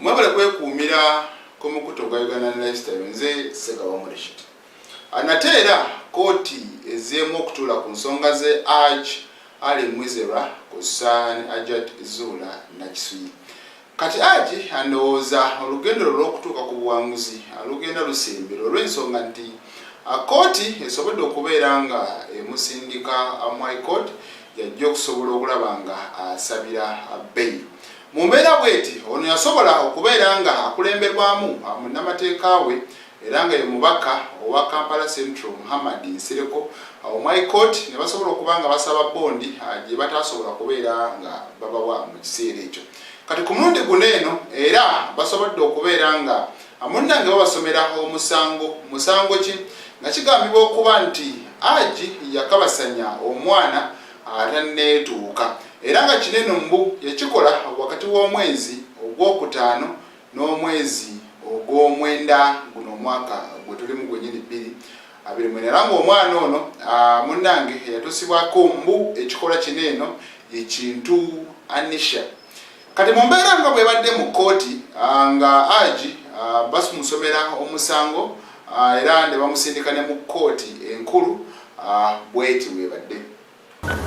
mwabale kwekuumira ku mukuto gwa Uganda Lifestyle nze Ssegawa Rashid. Anateera kooti ezeemu okutuula ku nsonga ze Ali Mwizera Kusani Ajat Zula na Kisuyi. Kati Haji andowooza olugendo lw'okutuuka ku buwanguzi alugenda lusimbiro olw'ensonga nti kooti esobodde okubeera nga emusindika High Court yajja okusobola okulaba nga asabira bbeeyi. Mu mbeera bweti ono yasobola okubeera nga akulemberwamu munnamateeka we era nga ye mubaka owa Kampala Central Muhammad Nsereko High Court ne basobola okuba nga basaba bondi gye batasobola kubeera nga babawa mu kiseera ekyo. Kati ku mulundi guno eno era basobodde okubeera nga munnange babasomera musango ki nga kigambibwa okuba nti Haji yakabasanya omwana atanneetuuka era nga kinene mbu yakikola wakati w'omwezi ogwokutaano n'omwezi ogw'omwenda guno omwaka gwe tulimu gwennyini 2024 era ng'omwana ono munnange yatusibwako mbu ekikola kineeno ekintu Anisha. Kati mu mbeera nga bwebadde mu kooti nga Haji bamusomera omusango era ne bamusindika ne mu kooti enkulu bweti bwebadde.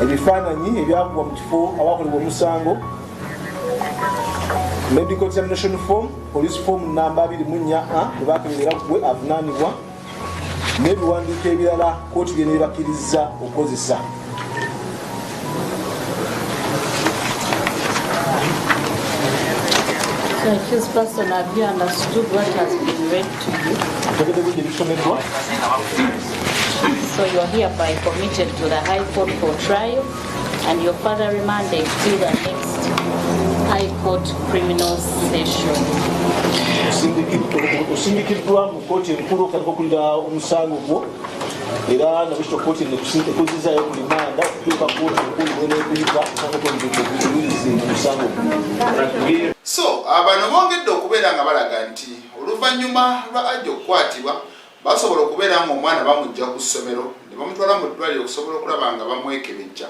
Ebifaananyi ebyakubwa mu kifo abakolebwa omusango, medical examination form, police form namba 24 ebakebera gwe avunaanibwa n'ebiwandiiko ebirala kooti gye nebakkiriza okukozesa. So accused person, have you understood what has been read to you? So you are hereby committed to the High Court for trial and your further remanded till the next High Court criminal session. Osindikiddwa mu kooti enkulu okukulira omusango gwo era nabisho kooti nekusindikirizayo ku limanda okutuuka kooti enkulu n'ekuyita omusango. So abano bongedde okubeera nga balaga nti oluvannyuma lwa Haji okukwatibwa basobola okubeera nga omwana bamujja ku ssomero ne bamutwala mu ddwaliro okusobola okulaba nga bamwekebejja.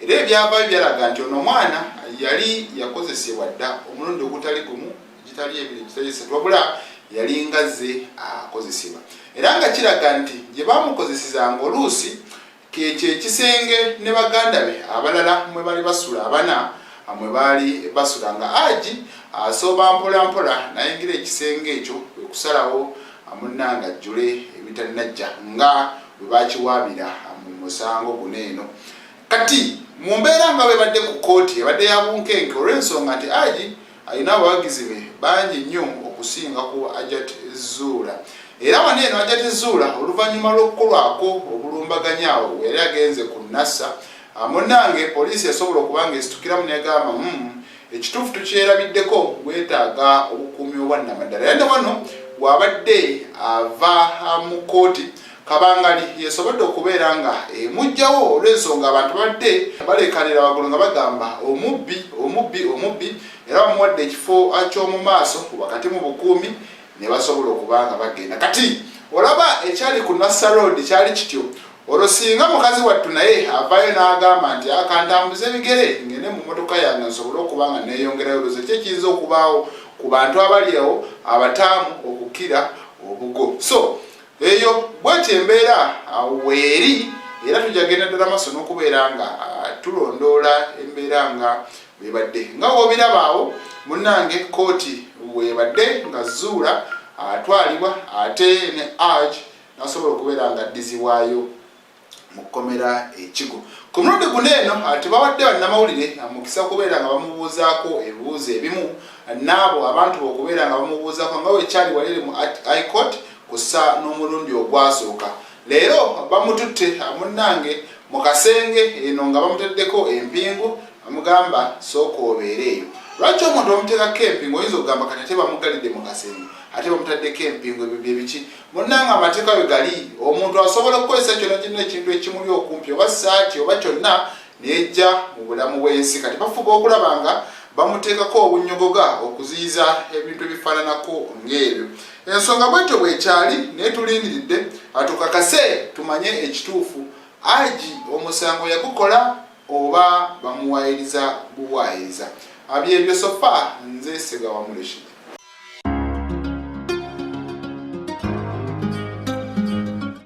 Era ebyavaayo byalaga nti ono omwana yali yakozesebwa dda omulundi ogutali gumu gitali ebiri gitali esatu wabula yali ngazze akozesebwa. Era nga kiraga nti gye bamukozesezanga oluusi kyekyo ekisenge ne baganda be abalala mwe bali basula abana mwe bali basula nga Haji asooba mpola nayingira ekisenge ekyo okusalawo munnanga ajjule ebitanajja nga bwe bakiwaabira mu musango guno eno. Kati mu mbeera nga bwe badde ku kooti ebadde ya bunkenke olw'ensonga nti Haji alina abawagizi be bangi nnyo okusinga ku Ajat Zula. Era wano eno Ajat Zula oluvannyuma lw'okukolwako obulumbaganyaawo yali agenze ku Nassa munnange poliisi yasobola okuba nga esitukiramu negamba ekituufu tukyerabiddeko bwetaaga obukuumi obwannamaddala. Era ne wano wabadde ava mu kooti Kabangali yesobodde okubeera nga mujjawo olw'ensonga abantu badde balekanira waggulu nga bagamba omubbi era bamuwadde ekifo ky'omu maaso wakati mu bukuumi ne basobola okuba nga bagenda. Kati olaba ekyali ku Nassa Road kyali kityo olwo singa mukazi wattu naye avaayo n'agamba nti akantambuza ebigere ngende mu motoka yange nsobole okuba nga neeyongerayo olwozo ki ekiyinza okubaawo ku bantu abali awo abataamu okukira obugo. So eyo bweti embeera weeri era tujagenda ddala maaso n'okubeera nga tulondoola embeera nga bwebadde. Nga woobiraba awo munnange kooti webadde nga Zula atwalibwa ate ne Haji nasobola okubeera nga addizibwayo mu kkomera ekigo. Ku mulundi guno eno tebawadde bannamawulire mukisa kubeera nga bamubuuzaako ebibuuzo ebimu n'abo abantu okubeera nga bamubuuzaako nga wekyali walire mu High Court kussa n'omulundi ogwasooka. Leero bamututte munnange mu kasenge eno nga bamuteddeko empingu bamugamba sooka obeereeyo. Lwaki omuntu bamuteekako empingu oyinza okugamba kati ate bamugalidde mu kasenge ate bamutaddeko empingu ebyo bye biki? Munnange amateeka we gali omuntu asobola okukozesa kyonna kyonna ekintu ekimuli okumpi oba ssaati oba kyonna nejja mu bulamu bw'ensi. Kati bafuba okulaba nga bamuteekako obunnyogoga okuziyiza ebintu ebifaananako ng'ebyo. Ensonga bwetyo bwekyali naye tulindiridde atukakase tumanye ekituufu Haji omusango yagukola oba bamuwaayiriza buwaayiriza. Abyebyo sofa nze Ssegawa Rashid.